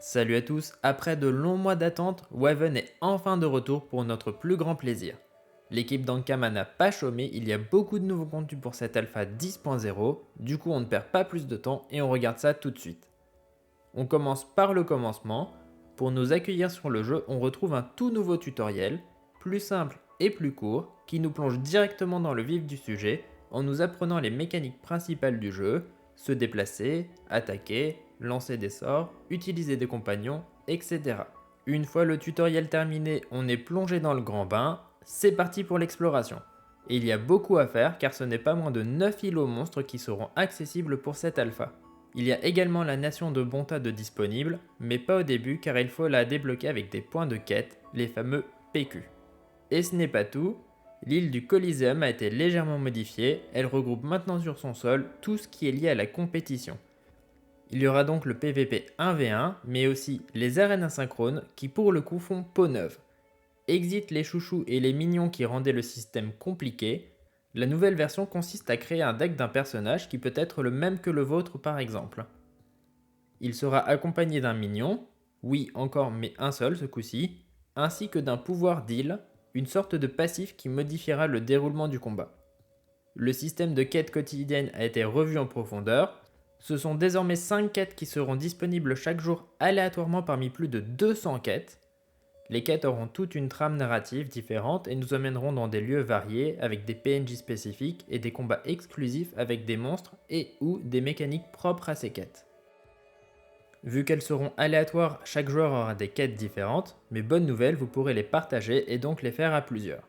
Salut à tous, après de longs mois d'attente, Waven est enfin de retour pour notre plus grand plaisir. L'équipe d'Ankama n'a pas chômé, il y a beaucoup de nouveaux contenus pour cette alpha 10.0, du coup on ne perd pas plus de temps et on regarde ça tout de suite. On commence par le commencement. Pour nous accueillir sur le jeu, on retrouve un tout nouveau tutoriel, plus simple et plus court, qui nous plonge directement dans le vif du sujet en nous apprenant les mécaniques principales du jeu, se déplacer, attaquer, lancer des sorts, utiliser des compagnons, etc. Une fois le tutoriel terminé, on est plongé dans le grand bain, c'est parti pour l'exploration. Et il y a beaucoup à faire car ce n'est pas moins de 9 îlots monstres qui seront accessibles pour cette alpha. Il y a également la nation de Bonta de disponible, mais pas au début car il faut la débloquer avec des points de quête, les fameux PQ. Et ce n'est pas tout, l'île du Coliseum a été légèrement modifiée, elle regroupe maintenant sur son sol tout ce qui est lié à la compétition. Il y aura donc le PVP 1v1, mais aussi les arènes asynchrones qui pour le coup font peau neuve. Exit les chouchous et les mignons qui rendaient le système compliqué. La nouvelle version consiste à créer un deck d'un personnage qui peut être le même que le vôtre par exemple. Il sera accompagné d'un mignon, oui encore mais un seul ce coup-ci, ainsi que d'un pouvoir d'île, une sorte de passif qui modifiera le déroulement du combat. Le système de quêtes quotidiennes a été revu en profondeur. Ce sont désormais 5 quêtes qui seront disponibles chaque jour aléatoirement parmi plus de 200 quêtes. Les quêtes auront toute une trame narrative différente et nous emmèneront dans des lieux variés avec des PNJ spécifiques et des combats exclusifs avec des monstres et ou des mécaniques propres à ces quêtes. Vu qu'elles seront aléatoires, chaque joueur aura des quêtes différentes, mais bonne nouvelle, vous pourrez les partager et donc les faire à plusieurs.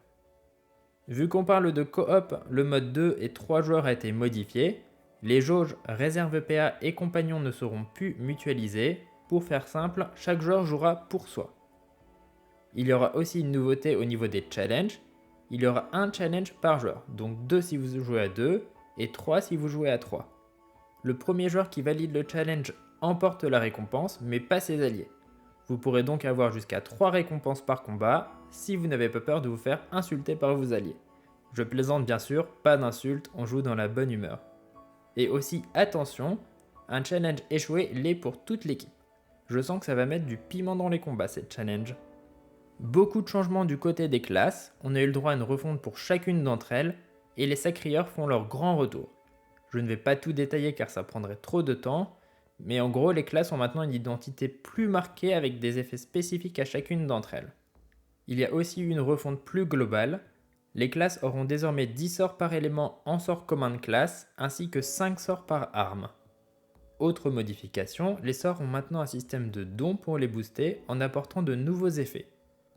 Vu qu'on parle de coop, le mode 2 et 3 joueurs a été modifié. Les jauges réserve PA et compagnons ne seront plus mutualisées. Pour faire simple, chaque joueur jouera pour soi. Il y aura aussi une nouveauté au niveau des challenges. Il y aura un challenge par joueur, donc 2 si vous jouez à 2 et 3 si vous jouez à 3. Le premier joueur qui valide le challenge emporte la récompense, mais pas ses alliés. Vous pourrez donc avoir jusqu'à 3 récompenses par combat si vous n'avez pas peur de vous faire insulter par vos alliés. Je plaisante bien sûr, pas d'insultes, on joue dans la bonne humeur. Et aussi attention, un challenge échoué l'est pour toute l'équipe. Je sens que ça va mettre du piment dans les combats cette challenge. Beaucoup de changements du côté des classes, on a eu le droit à une refonte pour chacune d'entre elles, et les sacrieurs font leur grand retour. Je ne vais pas tout détailler car ça prendrait trop de temps, mais en gros les classes ont maintenant une identité plus marquée avec des effets spécifiques à chacune d'entre elles. Il y a aussi eu une refonte plus globale, les classes auront désormais 10 sorts par élément en sort commun de classe, ainsi que 5 sorts par arme. Autre modification, les sorts ont maintenant un système de dons pour les booster en apportant de nouveaux effets.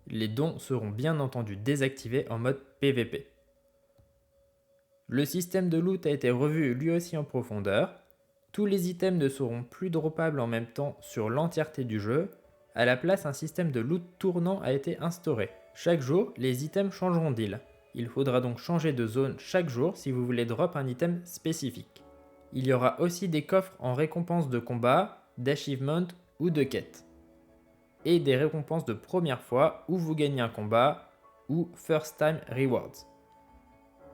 Les dons seront bien entendu désactivés en mode PVP. Le système de loot a été revu lui aussi en profondeur. Tous les items ne seront plus droppables en même temps sur l'entièreté du jeu. À la place, un système de loot tournant a été instauré. Chaque jour, les items changeront d'île. Il faudra donc changer de zone chaque jour si vous voulez drop un item spécifique. Il y aura aussi des coffres en récompense de combat, d'achievement ou de quête. Et des récompenses de première fois où vous gagnez un combat ou First Time Rewards.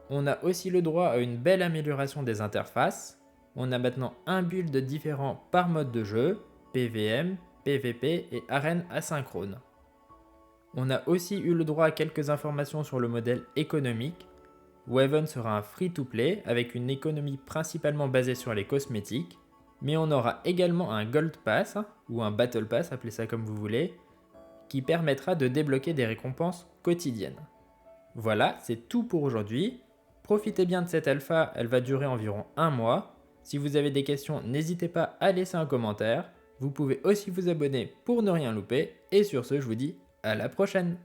On a aussi le droit à une belle amélioration des interfaces. On a maintenant un build différent par mode de jeu, PVM, PVP et arène asynchrone. On a aussi eu le droit à quelques informations sur le modèle économique. Waven sera un free-to-play avec une économie principalement basée sur les cosmétiques, mais on aura également un Gold Pass, ou un Battle Pass, appelez ça comme vous voulez, qui permettra de débloquer des récompenses quotidiennes. Voilà, c'est tout pour aujourd'hui. Profitez bien de cette alpha, elle va durer environ un mois. Si vous avez des questions, n'hésitez pas à laisser un commentaire. Vous pouvez aussi vous abonner pour ne rien louper. Et sur ce, je vous dis à la prochaine!